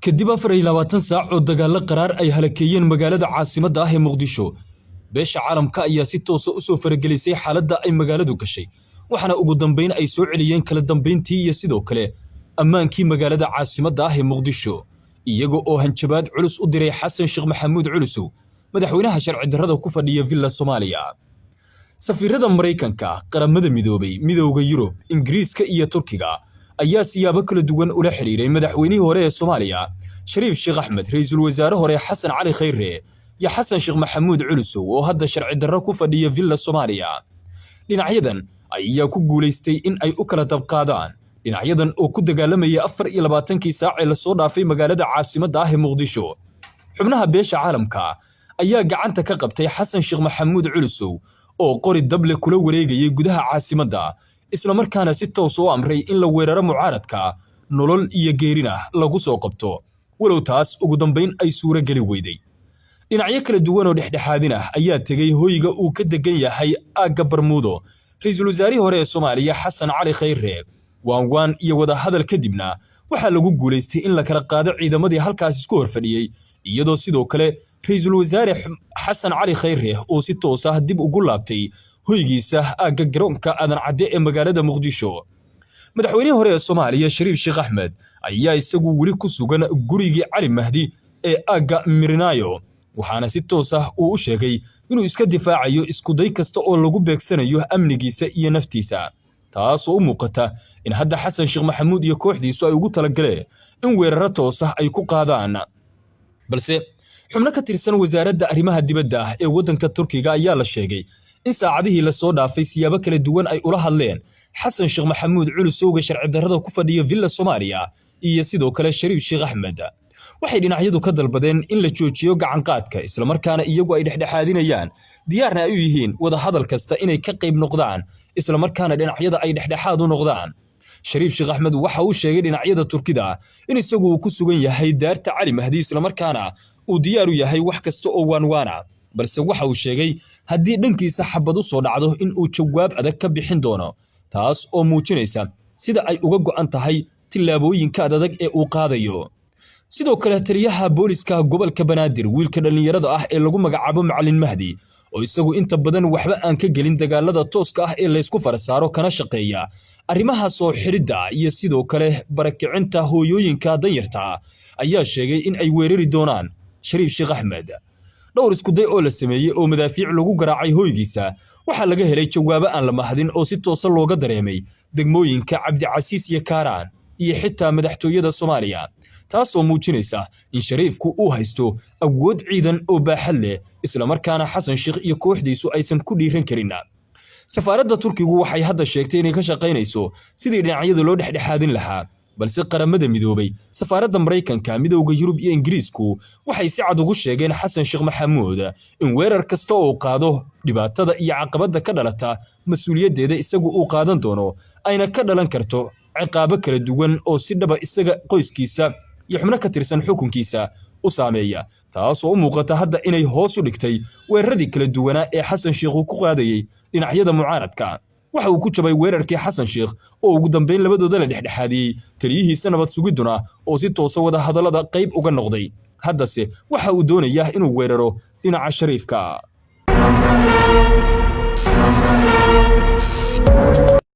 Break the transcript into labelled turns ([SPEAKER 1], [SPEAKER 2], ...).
[SPEAKER 1] kadib 24 saac oo dagaal qaraar ay halakeeyeen magaalada caasimadda ah ee Muqdisho beesha caalamka ayaa si toos ah u soo faragelisay xaaladda ay magaaladu gashay waxana ugu dambeyn ay soo celiyeen kala dambeyntii iyo sidoo kale ammaankii magaalada caasimadda ah ee Muqdisho iyaga oo hanjabaad culus u diray Xasan Sheekh Maxamuud Culusow madaxweynaha sharci darrada ku fadhiya Villa Soomaaliya safiirada Mareykanka qaramada midoobay midowga Yurub Ingiriiska iyo Turkiga ayaa siyaabo kala duwan ula xiriiray madaxweynihii hore ee Soomaaliya Shariif Sheekh Axmed ra'iisul wasaare hore Xasan Cali Khayre iyo Xasan Sheekh Maxamuud Culusow oo hadda sharci darro ku fadhiya Villa Soomaaliya dhinacyadan ayaa ku guuleystay in ay u kala dabqaadaan dhinacyadan oo ku dagaalamaya 24 saac ee la soo dhaafay magaalada caasimadda ah ee Muqdisho xubnaha beesha caalamka ayaa gacanta ka qabtay Xasan Sheekh Maxamuud Culusow oo qori dable kula wareegayay gudaha caasimadda isla markaana si toos oo amray in la weeraro mucaaradka nolol iyo geerina lagu soo qabto walow taas ugu dambeyn ay suura gali weyday dhinacyo kala duwan oo dhexdhexaadin ah ayaa tagay hoyga uu ka degan yahay Aaga Barmuudo ra'iisul wasaare hore ee Soomaaliya Xasan Cali Khayre waan iyo wada hadal kadibna waxa lagu guuleystay in la kala qaado ciidamadii halkaas isku horfadhiyay iyadoo sidoo kale ra'iisul wasaare Xasan Cali Khayre oo si toos ah dib ugu laabtay hoygiisa Aaga garoonka Aadan Cadde ee magaalada Muqdisho madaxweynihii hore ee Soomaaliya Shariif Sheekh Axmed ayaa isagu wali ku sugan gurigii Cali Mahdi ee Aaga Mirinayo waxaana si toos ah uu u sheegay inuu iska difaacayo isku day kasta oo lagu beegsanayo amnigiisa iyo naftiisa taas oo muuqata in hadda Xasan Sheekh Maxamuud iyo kooxdiisu ay ugu talagaleen in weeraro toos ah ay ku qaadaan balse xubno ka tirsan wasaaradda arrimaha dibadda ee waddanka Turkiga ayaa la sheegay in saacadihii la soo dhaafay siyaabo kala duwan ay ula hadleen Xasan Sheekh Maxamuud Culusow sharci darrada ku fadhiya Villa Soomaaliya iyo sidoo kale Shariif Sheekh Axmed waxay dhinacyadu ka dalbadeen in la joojiyo gacan qaadka isla markaana iyagu ay dhexdhexaadinayaan diyaarna ay u yihiin wada hadal kasta inay ka qayb noqdaan isla markaana dhinacyada ay dhexdhexaad u noqdaan Shariif Sheekh Axmed waxa uu sheegay dhinacyada Turkida in isagu uu ku sugan yahay daarta Cali Mahdi isla markaana uu diyaar u yahay wax kasta oo waana balse waxa uu sheegay haddii dhankiisa xabad u soo dhacdo in uu jawaab adag ka bixin doono taas oo muujinaysa sida ay uga go'an tahay tilaabooyinka adag ee uu qaadayo sidoo kale taliyaha booliska gobolka Banaadir wiilka dhalinyarada ah ee lagu magacaabo Macallin Mahdi oo isagu inta badan waxba aan ka gelin dagaalada tooska ah ee la isku farasaaro kana shaqeeya arrimaha soo xiridda iyo sidoo kale barakicinta hooyooyinka danyarta ayaa sheegay in ay weerari doonaan Shariif Sheekh Axmed dhowr isku day oo la sameeyay oo madaafiic lagu garaacay hoygiisa waxa laga helay jawaabo aan la mahadin oo si toos ah looga dareemay degmooyinka Cabdicasiis iyo Kaaraan iyo xitaa madaxtooyada Soomaaliya taas oo muujinaysa in Shariifku uu haysto awood ciidan oo baaxad leh isla markaana Xasan Sheekh iyo kooxdiisu aysan ku dhiiran karin safaaradda Turkigu waxay hadda sheegtay inay ka shaqeynayso sidii dhinacyada loo dhexdhexaadin lahaa balse qaramada midoobay safaaradda Mareykanka midowga Yurub iyo Ingiriisku waxay si cad ugu sheegeen Xasan Sheekh Maxamuud in weerar kasta oo qaado dhibaatada iyo caqabada ka dhalata mas'uuliyadeeda isagu uu qaadan doono ayna ka dhalan karto ciqaabo kala duwan oo si dhaba isaga qoyskiisa iyo xubno ka tirsan xukunkiisa u saameeya taas oo muuqata hadda inay hoos u dhigtay weeraradii kala duwanaa ee Xasan Sheekh uu ku qaadayay dhinacyada mucaaradka waxa uu ku jabay weerarkii Xasan Sheekh oo ugu dambeyn labadooda la dhexdhexaadiyay taliyihiisa nabad sugiduna oo si toos ah wada hadallada qayb uga noqday haddase waxa uu doonayaa inuu weeraro dhinaca Shariifka